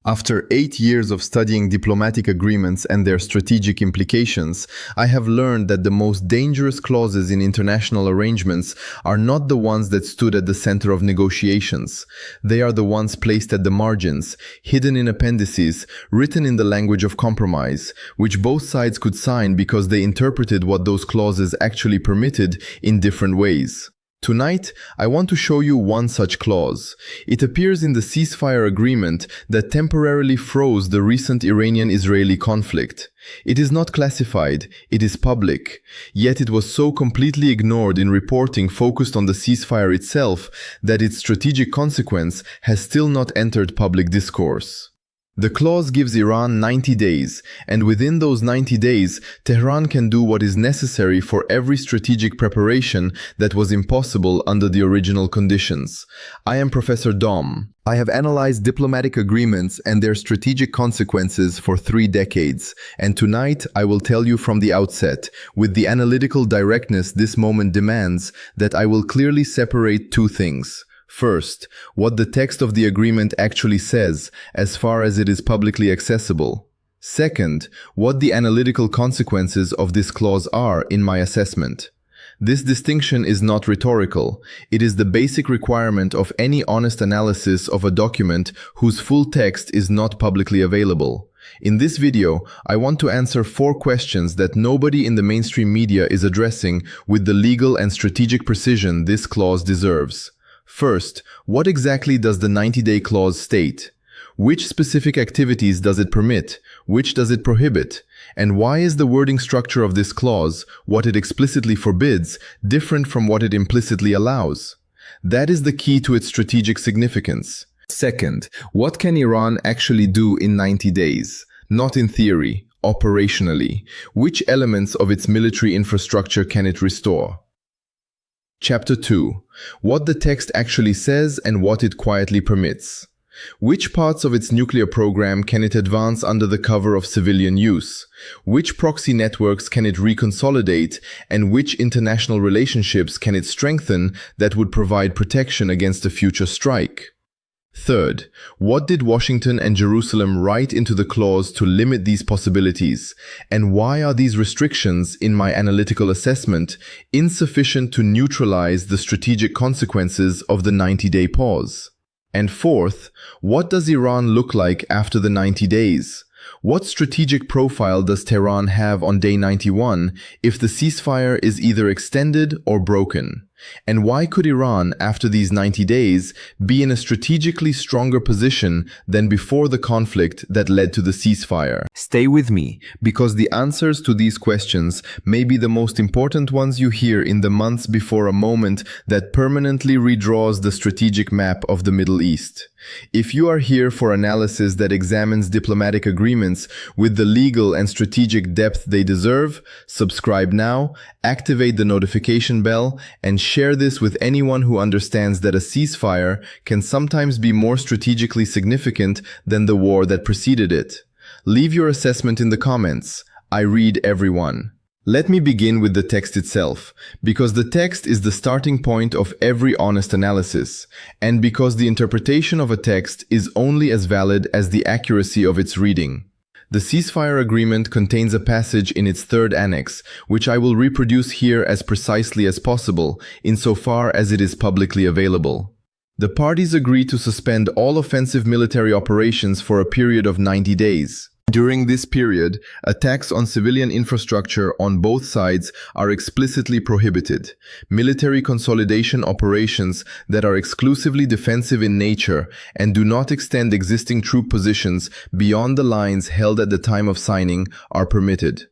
After 8 years of studying diplomatic agreements and their strategic implications, I have learned that the most dangerous clauses in international arrangements are not the ones that stood at the center of negotiations. They are the ones placed at the margins, hidden in appendices, written in the language of compromise, which both sides could sign because they interpreted what those clauses actually permitted in different ways. Tonight, I want to show you one such clause. It appears in the ceasefire agreement that temporarily froze the recent Iranian-Israeli conflict. It is not classified, it is public. Yet it was so completely ignored in reporting focused on the ceasefire itself that its strategic consequence has still not entered public discourse. The clause gives Iran 90 days, and within those 90 days, Tehran can do what is necessary for every strategic preparation that was impossible under the original conditions. I am Professor Dom. I have analyzed diplomatic agreements and their strategic consequences for 3 decades, and tonight I will tell you from the outset, with the analytical directness this moment demands, that I will clearly separate 2 things. First, what the text of the agreement actually says, as far as it is publicly accessible. Second, what the analytical consequences of this clause are in my assessment. This distinction is not rhetorical. It is the basic requirement of any honest analysis of a document whose full text is not publicly available. In this video, I want to answer 4 questions that nobody in the mainstream media is addressing with the legal and strategic precision this clause deserves. First, what exactly does the 90-day clause state? Which specific activities does it permit? Which does it prohibit? And why is the wording structure of this clause, what it explicitly forbids, different from what it implicitly allows? That is the key to its strategic significance. Second, what can Iran actually do in 90 days? Not in theory, operationally. Which elements of its military infrastructure can it restore? Chapter 2. What the text actually says and what it quietly permits. Which parts of its nuclear program can it advance under the cover of civilian use? Which proxy networks can it reconsolidate, and which international relationships can it strengthen that would provide protection against a future strike? Third, what did Washington and Jerusalem write into the clause to limit these possibilities, and why are these restrictions, in my analytical assessment, insufficient to neutralize the strategic consequences of the 90-day pause? And fourth, what does Iran look like after the 90 days? What strategic profile does Tehran have on day 91 if the ceasefire is either extended or broken? And why could Iran, after these 90 days, be in a strategically stronger position than before the conflict that led to the ceasefire? Stay with me, because the answers to these questions may be the most important ones you hear in the months before a moment that permanently redraws the strategic map of the Middle East. If you are here for analysis that examines diplomatic agreements with the legal and strategic depth they deserve, subscribe now, activate the notification bell, and share this with anyone who understands that a ceasefire can sometimes be more strategically significant than the war that preceded it. Leave your assessment in the comments. I read everyone. Let me begin with the text itself, because the text is the starting point of every honest analysis, and because the interpretation of a text is only as valid as the accuracy of its reading. The ceasefire agreement contains a passage in its 3rd annex, which I will reproduce here as precisely as possible, insofar as it is publicly available. The parties agree to suspend all offensive military operations for a period of 90 days. During this period, attacks on civilian infrastructure on both sides are explicitly prohibited. Military consolidation operations that are exclusively defensive in nature and do not extend existing troop positions beyond the lines held at the time of signing are permitted.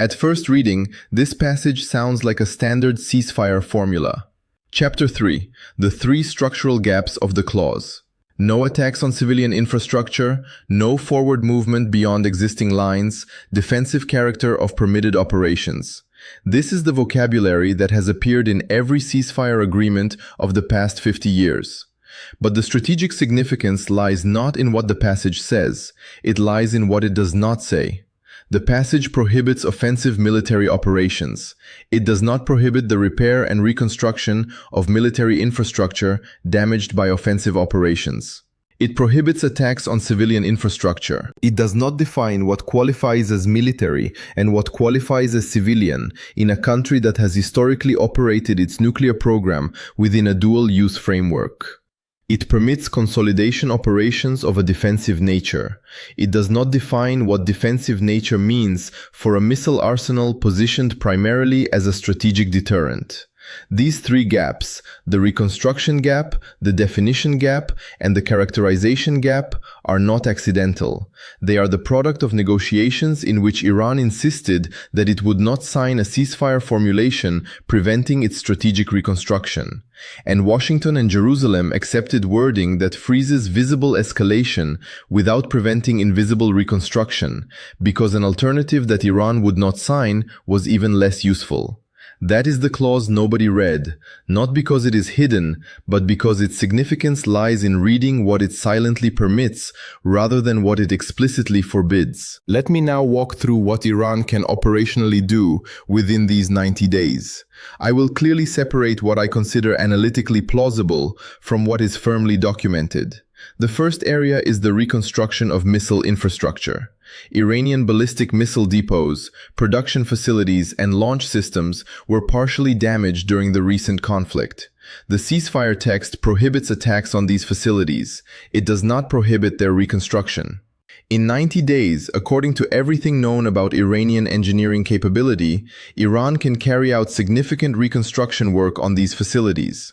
At first reading, this passage sounds like a standard ceasefire formula. Chapter 3. The 3 structural gaps of the clause. No attacks on civilian infrastructure, no forward movement beyond existing lines, defensive character of permitted operations. This is the vocabulary that has appeared in every ceasefire agreement of the past 50 years. But the strategic significance lies not in what the passage says, it lies in what it does not say. The passage prohibits offensive military operations. It does not prohibit the repair and reconstruction of military infrastructure damaged by offensive operations. It prohibits attacks on civilian infrastructure. It does not define what qualifies as military and what qualifies as civilian in a country that has historically operated its nuclear program within a dual-use framework. It permits consolidation operations of a defensive nature. It does not define what defensive nature means for a missile arsenal positioned primarily as a strategic deterrent. These three gaps, the reconstruction gap, the definition gap, and the characterization gap, are not accidental. They are the product of negotiations in which Iran insisted that it would not sign a ceasefire formulation preventing its strategic reconstruction. And Washington and Jerusalem accepted wording that freezes visible escalation without preventing invisible reconstruction, because an alternative that Iran would not sign was even less useful. That is the clause nobody read, not because it is hidden, but because its significance lies in reading what it silently permits rather than what it explicitly forbids. Let me now walk through what Iran can operationally do within these 90 days. I will clearly separate what I consider analytically plausible from what is firmly documented. The first area is the reconstruction of missile infrastructure. Iranian ballistic missile depots, production facilities, and launch systems were partially damaged during the recent conflict. The ceasefire text prohibits attacks on these facilities. It does not prohibit their reconstruction. In 90 days, according to everything known about Iranian engineering capability, Iran can carry out significant reconstruction work on these facilities.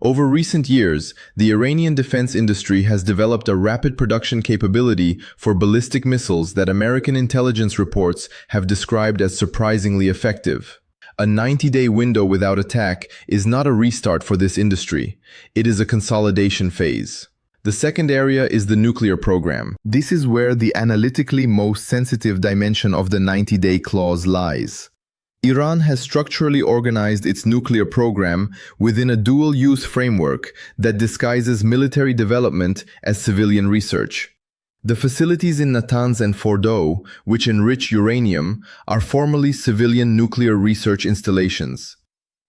Over recent years, the Iranian defense industry has developed a rapid production capability for ballistic missiles that American intelligence reports have described as surprisingly effective. A 90-day window without attack is not a restart for this industry. It is a consolidation phase. The second area is the nuclear program. This is where the analytically most sensitive dimension of the 90-day clause lies. Iran has structurally organized its nuclear program within a dual-use framework that disguises military development as civilian research. The facilities in Natanz and Fordow, which enrich uranium, are formally civilian nuclear research installations.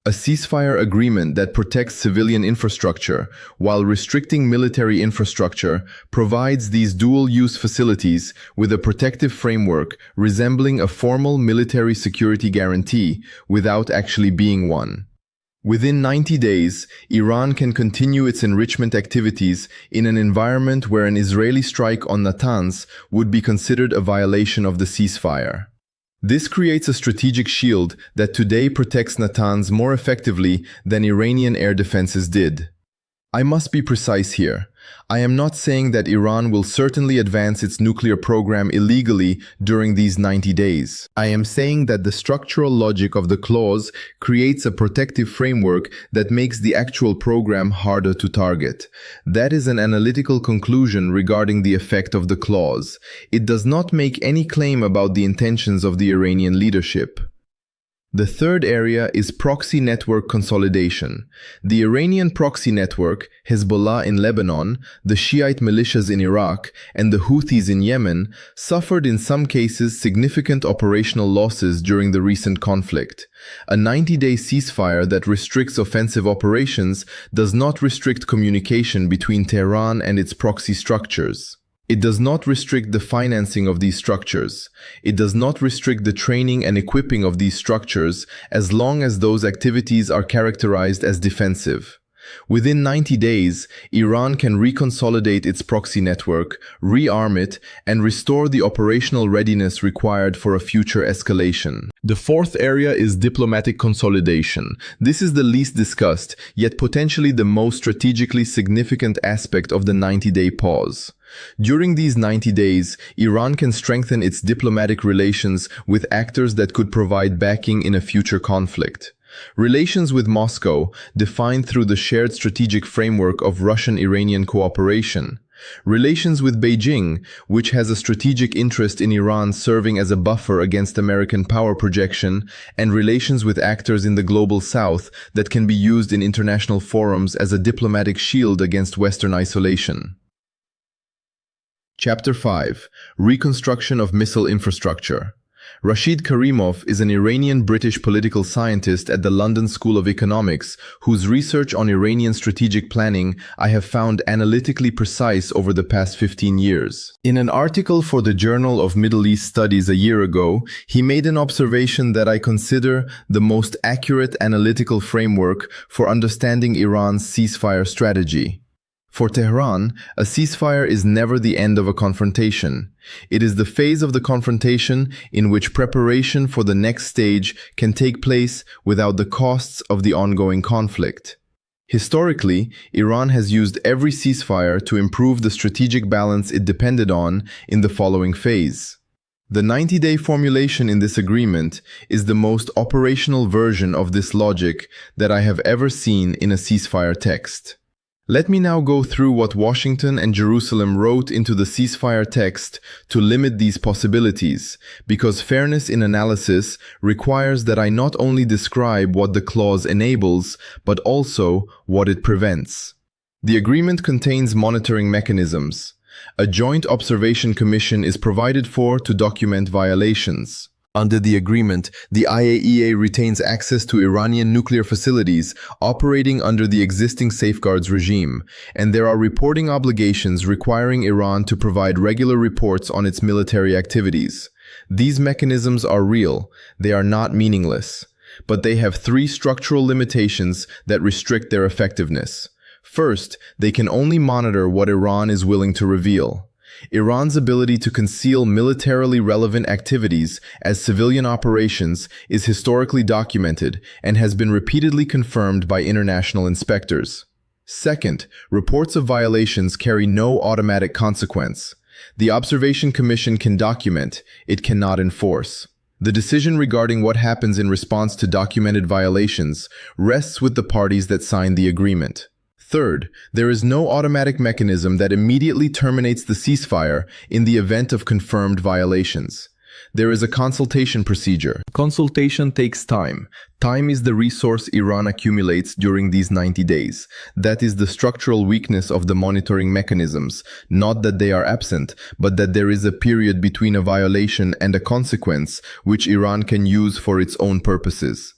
A ceasefire agreement that protects civilian infrastructure while restricting military infrastructure provides these dual-use facilities with a protective framework resembling a formal military security guarantee without actually being one. Within 90 days, Iran can continue its enrichment activities in an environment where an Israeli strike on Natanz would be considered a violation of the ceasefire. This creates a strategic shield that today protects Natanz more effectively than Iranian air defenses did. I must be precise here. I am not saying that Iran will certainly advance its nuclear program illegally during these 90 days. I am saying that the structural logic of the clause creates a protective framework that makes the actual program harder to target. That is an analytical conclusion regarding the effect of the clause. It does not make any claim about the intentions of the Iranian leadership. The third area is proxy network consolidation. The Iranian proxy network, Hezbollah in Lebanon, the Shiite militias in Iraq, and the Houthis in Yemen suffered in some cases significant operational losses during the recent conflict. A 90-day ceasefire that restricts offensive operations does not restrict communication between Tehran and its proxy structures. It does not restrict the financing of these structures. It does not restrict the training and equipping of these structures as long as those activities are characterized as defensive. Within 90 days, Iran can reconsolidate its proxy network, rearm it, and restore the operational readiness required for a future escalation. The fourth area is diplomatic consolidation. This is the least discussed, yet potentially the most strategically significant aspect of the 90-day pause. During these 90 days, Iran can strengthen its diplomatic relations with actors that could provide backing in a future conflict. Relations with Moscow, defined through the shared strategic framework of Russian-Iranian cooperation. Relations with Beijing, which has a strategic interest in Iran serving as a buffer against American power projection, and relations with actors in the global south that can be used in international forums as a diplomatic shield against Western isolation. Chapter 5. Reconstruction of Missile Infrastructure. Rashid Karimov is an Iranian-British political scientist at the London School of Economics, whose research on Iranian strategic planning I have found analytically precise over the past 15 years. In an article for the Journal of Middle East Studies a year ago, he made an observation that I consider the most accurate analytical framework for understanding Iran's ceasefire strategy. For Tehran, a ceasefire is never the end of a confrontation. It is the phase of the confrontation in which preparation for the next stage can take place without the costs of the ongoing conflict. Historically, Iran has used every ceasefire to improve the strategic balance it depended on in the following phase. The 90-day formulation in this agreement is the most operational version of this logic that I have ever seen in a ceasefire text. Let me now go through what Washington and Jerusalem wrote into the ceasefire text to limit these possibilities, because fairness in analysis requires that I not only describe what the clause enables, but also what it prevents. The agreement contains monitoring mechanisms. A joint observation commission is provided for to document violations. Under the agreement, the IAEA retains access to Iranian nuclear facilities operating under the existing safeguards regime, and there are reporting obligations requiring Iran to provide regular reports on its military activities. These mechanisms are real, they are not meaningless, but they have three structural limitations that restrict their effectiveness. First, they can only monitor what Iran is willing to reveal. Iran's ability to conceal militarily relevant activities as civilian operations is historically documented and has been repeatedly confirmed by international inspectors. Second, reports of violations carry no automatic consequence. The Observation Commission can document, it cannot enforce. The decision regarding what happens in response to documented violations rests with the parties that signed the agreement. Third, there is no automatic mechanism that immediately terminates the ceasefire in the event of confirmed violations. There is a consultation procedure. Consultation takes time. Time is the resource Iran accumulates during these 90 days. That is the structural weakness of the monitoring mechanisms, not that they are absent, but that there is a period between a violation and a consequence which Iran can use for its own purposes.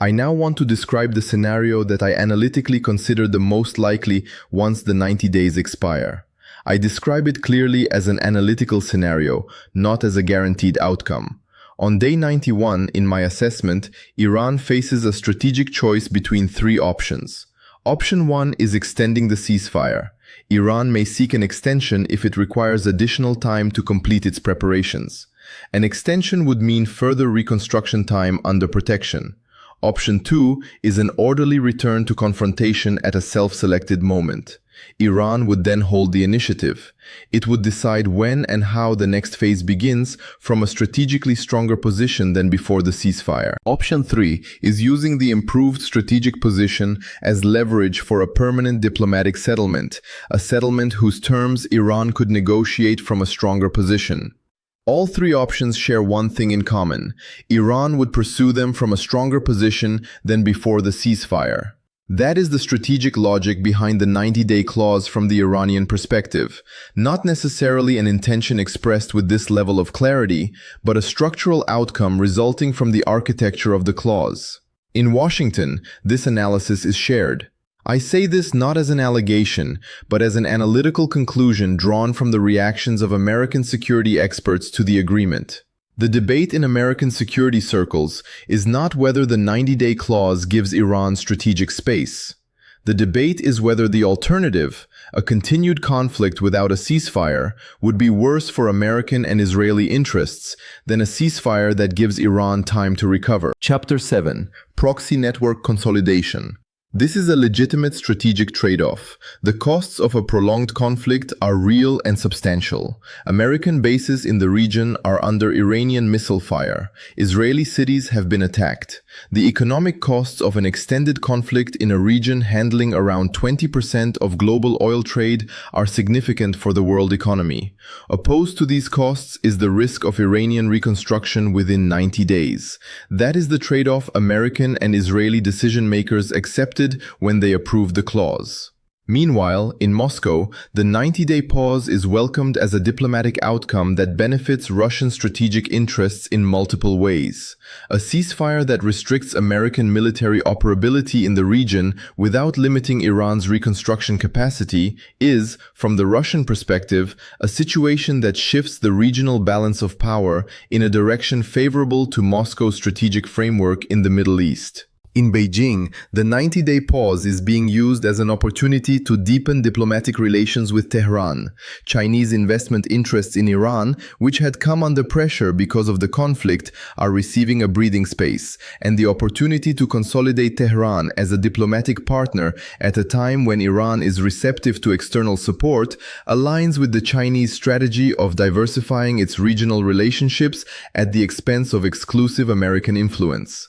I now want to describe the scenario that I analytically consider the most likely once the 90 days expire. I describe it clearly as an analytical scenario, not as a guaranteed outcome. On day 91, in my assessment, Iran faces a strategic choice between three options. Option 1 is extending the ceasefire. Iran may seek an extension if it requires additional time to complete its preparations. An extension would mean further reconstruction time under protection. Option 2 is an orderly return to confrontation at a self-selected moment. Iran would then hold the initiative. It would decide when and how the next phase begins from a strategically stronger position than before the ceasefire. Option 3 is using the improved strategic position as leverage for a permanent diplomatic settlement, a settlement whose terms Iran could negotiate from a stronger position. All three options share one thing in common. Iran would pursue them from a stronger position than before the ceasefire. That is the strategic logic behind the 90-day clause from the Iranian perspective. Not necessarily an intention expressed with this level of clarity, but a structural outcome resulting from the architecture of the clause. In Washington, this analysis is shared. I say this not as an allegation, but as an analytical conclusion drawn from the reactions of American security experts to the agreement. The debate in American security circles is not whether the 90-day clause gives Iran strategic space. The debate is whether the alternative, a continued conflict without a ceasefire, would be worse for American and Israeli interests than a ceasefire that gives Iran time to recover. Chapter 7: Proxy Network Consolidation. This is a legitimate strategic trade-off. The costs of a prolonged conflict are real and substantial. American bases in the region are under Iranian missile fire. Israeli cities have been attacked. The economic costs of an extended conflict in a region handling around 20% of global oil trade are significant for the world economy. Opposed to these costs is the risk of Iranian reconstruction within 90 days. That is the trade-off American and Israeli decision-makers accepted when they approved the clause. Meanwhile, in Moscow, the 90-day pause is welcomed as a diplomatic outcome that benefits Russian strategic interests in multiple ways. A ceasefire that restricts American military operability in the region without limiting Iran's reconstruction capacity is, from the Russian perspective, a situation that shifts the regional balance of power in a direction favorable to Moscow's strategic framework in the Middle East. In Beijing, the 90-day pause is being used as an opportunity to deepen diplomatic relations with Tehran. Chinese investment interests in Iran, which had come under pressure because of the conflict, are receiving a breathing space, and the opportunity to consolidate Tehran as a diplomatic partner at a time when Iran is receptive to external support aligns with the Chinese strategy of diversifying its regional relationships at the expense of exclusive American influence.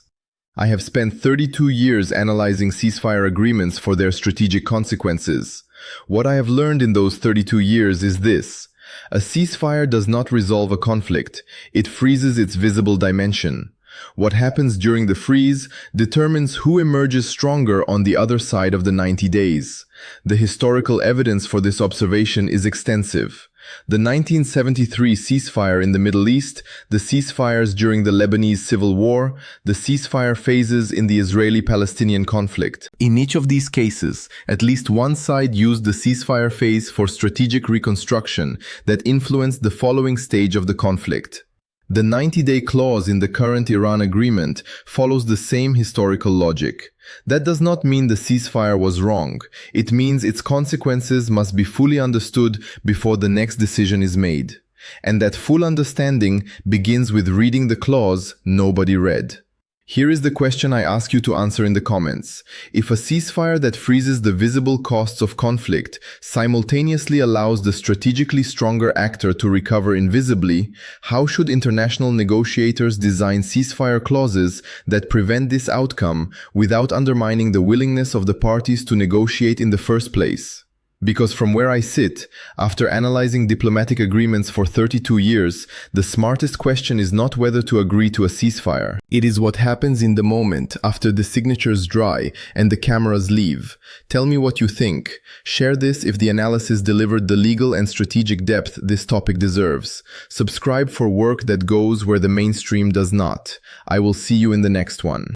I have spent 32 years analyzing ceasefire agreements for their strategic consequences. What I have learned in those 32 years is this: a ceasefire does not resolve a conflict, it freezes its visible dimension. What happens during the freeze determines who emerges stronger on the other side of the 90 days. The historical evidence for this observation is extensive. The 1973 ceasefire in the Middle East, the ceasefires during the Lebanese Civil War, the ceasefire phases in the Israeli-Palestinian conflict. In each of these cases, at least one side used the ceasefire phase for strategic reconstruction that influenced the following stage of the conflict. The 90-day clause in the current Iran agreement follows the same historical logic. That does not mean the ceasefire was wrong. It means its consequences must be fully understood before the next decision is made. And that full understanding begins with reading the clause nobody read. Here is the question I ask you to answer in the comments. If a ceasefire that freezes the visible costs of conflict simultaneously allows the strategically stronger actor to recover invisibly, how should international negotiators design ceasefire clauses that prevent this outcome without undermining the willingness of the parties to negotiate in the first place? Because from where I sit, after analyzing diplomatic agreements for 32 years, the smartest question is not whether to agree to a ceasefire. It is what happens in the moment after the signatures dry and the cameras leave. Tell me what you think. Share this if the analysis delivered the legal and strategic depth this topic deserves. Subscribe for work that goes where the mainstream does not. I will see you in the next one.